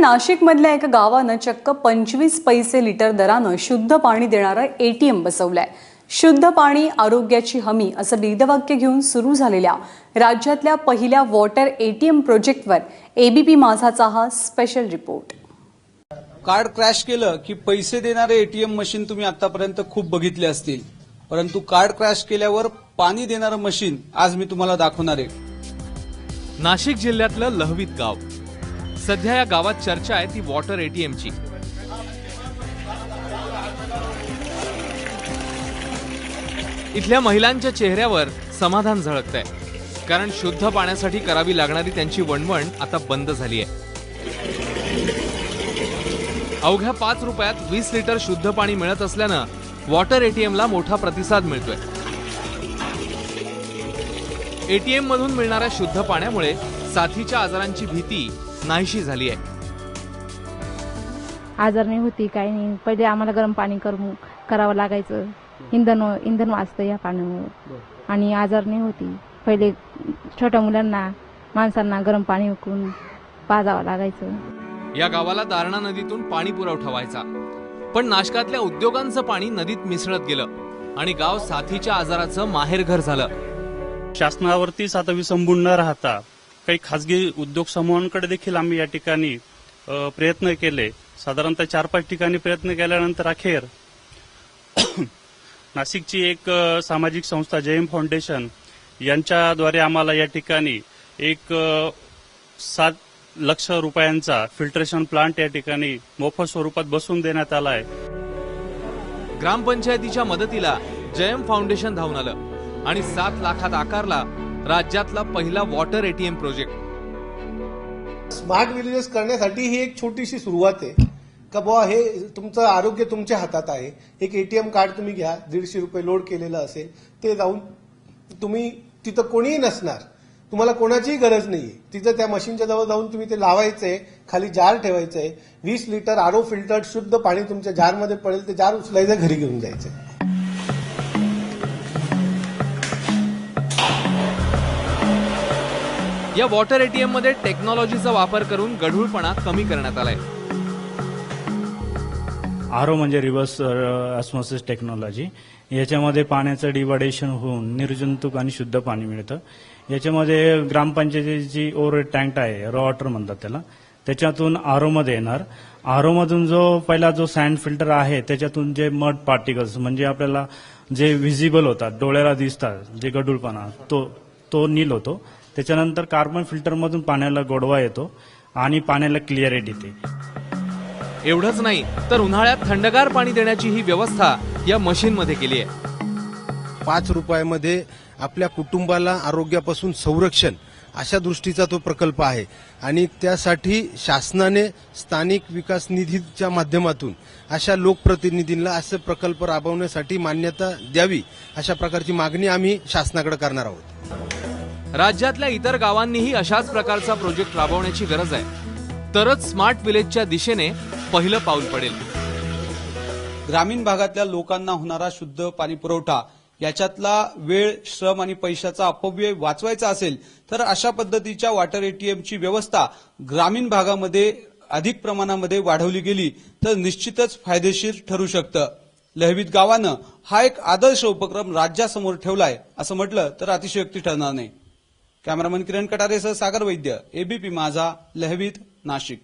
नाशिकमधल्या एका गावानं चक्क 25 पैसे लिटर दरानं शुद्ध पाणी देणारं एटीएम बसवलंय। शुद्ध पाणी आरोग्याची हमी असं ब्रीदवाक्य घेऊन सुरू झालेल्या राज्यातल्या पहिल्या वॉटर एटीएम प्रोजेक्टवर एबीपी माझाचा हा स्पेशल रिपोर्ट। कार्ड क्रॅश केलं की पैसे देणारे एटीएम मशीन तुम्ही आतापर्यंत खूप बघितले असतील, परंतु कार्ड क्रॅश केल्यावर पाणी देणारं मशीन आज मी तुम्हाला दाखवणार आहे। नाशिक जिल्ह्यातलं लहवीत गाव, सध्या या गावात चर्चा आहे ती वॉटर एटीएमची। इथल्या महिलांच्या चेहऱ्यावर समाधान झळकतंय, कारण शुद्ध पाण्यासाठी करावी लागणारी त्यांची वणवण आता बंद झाली आहे। अवघ्या 5 रुपयात 20 लिटर शुद्ध पाणी मिळत असल्यानं वॉटर एटीएमला मोठा प्रतिसाद मिळतोय। एटीएम मधून मिळणाऱ्या शुद्ध पाण्यामुळे साथीच्या आजारांची भीती नाहीशी झाली आहे। आजार नाही होती, काही नाही। पहिले आम्हाला गरम पाणी करावं लागायचं, इंधन वाचतं या पाण्यामुळे, आणि आजार नाही होती। पहिले छोट्या मुलांना माणसांना गरम पाणी उकळून पाजावं लागायचं। या गावाला दारणा नदीतून पाणी पुरवठा व्हायचा, पण नाशकातल्या उद्योगांचं पाणी नदीत मिसळत गेलं आणि गाव साथीच्या आजाराचं माहेरघर झालं। शासनावरतीच आता विसंबून न राहता काही खासगी उद्योग समूहांकडे देखील आम्ही या ठिकाणी प्रयत्न केले। साधारणतः 4-5 ठिकाणी प्रयत्न केल्यानंतर अखेर नाशिकची एक सामाजिक संस्था जयम फाउंडेशन यांच्याद्वारे आम्हाला या ठिकाणी एक 7 लाख रुपयांचा फिल्ट्रेशन प्लांट या ठिकाणी मोफत स्वरूपात बसवून देण्यात आला आहे। ग्रामपंचायतीच्या मदतीला जयम फाउंडेशन धावून आलं आणि 7 लाखात आकारला राज्यातला पहिला water ATM project. Smart villages करण्यासाठी ही एक छोटीशी सुरुवात आहे का बुवा, हे तुमचं आरोग्य तुमच्या हातात आहे। एक एटीएम कार्ड तुम्ही घ्या, 150 रुपये लोड केलेलं असेल, ते जाऊन तुम्ही तिथं कोणीही नसणार, तुम्हाला कोणाचीही गरज नाहीये, तिथं त्या मशीनच्या जवळ जाऊन तुम्ही ते लावायचंय, खाली जार ठेवायचंय, 20 लिटर आरो फिल्टर्ड शुद्ध पाणी तुमच्या जारमध्ये पडेल, ते जार उचलायचं, घरी घेऊन जायचंय। या वॉटर एटीएम मध्ये टेक्नॉलॉजीचा वापर करून गढूळपणा कमी करण्यात आलाय। आरो म्हणजे रिव्हर्स ऑस्मोसिस टेक्नॉलॉजी। याच्यामध्ये पाण्याचं डिव्हायडेशन होऊन निर्जंतुक आणि शुद्ध पाणी मिळतं। याच्यामध्ये ग्रामपंचायतीची ओव्हरहेड टँक आहे, रॉ वॉटर म्हणतात त्याला, त्याच्यातून आरो मध्ये येणार। आरो मधून पहिला जो सँड फिल्टर आहे त्याच्यातून जे मड पार्टिकल्स म्हणजे आपल्याला जे व्हिजिबल होतात, डोळ्याला दिसतात, जे गढूळपणा तो नील होतो। त्याच्यानंतर कार्बन फिल्टर मधून पाण्याला गोडवा येतो आणि पाण्याला क्लिअरिटी येते। एवढंच नाही तर उन्हाळ्यात थंडगार पाणी देण्याची ही व्यवस्था या मशीन मध्ये केली आहे। 5 रुपयामध्ये आपल्या कुटुंबाला आरोग्यापासून संरक्षण अशा दृष्टीचा तो प्रकल्प आहे, आणि त्यासाठी शासनाने स्थानिक विकास निधीच्या माध्यमातून अशा लोकप्रतिनिधींना असे प्रकल्प राबवण्यासाठी मान्यता द्यावी, अशा प्रकारची मागणी आम्ही शासनाकडे करणार आहोत। राज्यातल्या इतर गावांनीही अशाच प्रकारचा प्रोजेक्ट राबवण्याची गरज आहे, तरच स्मार्ट विलेजच्या दिशेने पहिलं पाऊल पडेल। ग्रामीण भागातल्या लोकांना होणारा शुद्ध पाणी पुरवठा याच्यातला वेळ, श्रम आणि पैशाचा अपव्यय वाचवायचा असेल तर अशा पद्धतीच्या वॉटर एटीएमची व्यवस्था ग्रामीण भागामध्ये अधिक प्रमाणामध्ये वाढवली गेली तर निश्चितच फायदेशीर ठरू शकतं। लहवीत गावानं हा एक आदर्श उपक्रम राज्यासमोर ठेवलाय असं म्हटलं तर अतिशयोक्ती ठरणार नाही। कॅमेरामन किरण कटारेसह सागर वैद्य, एबीपी माझा, लहवीत, नाशिक।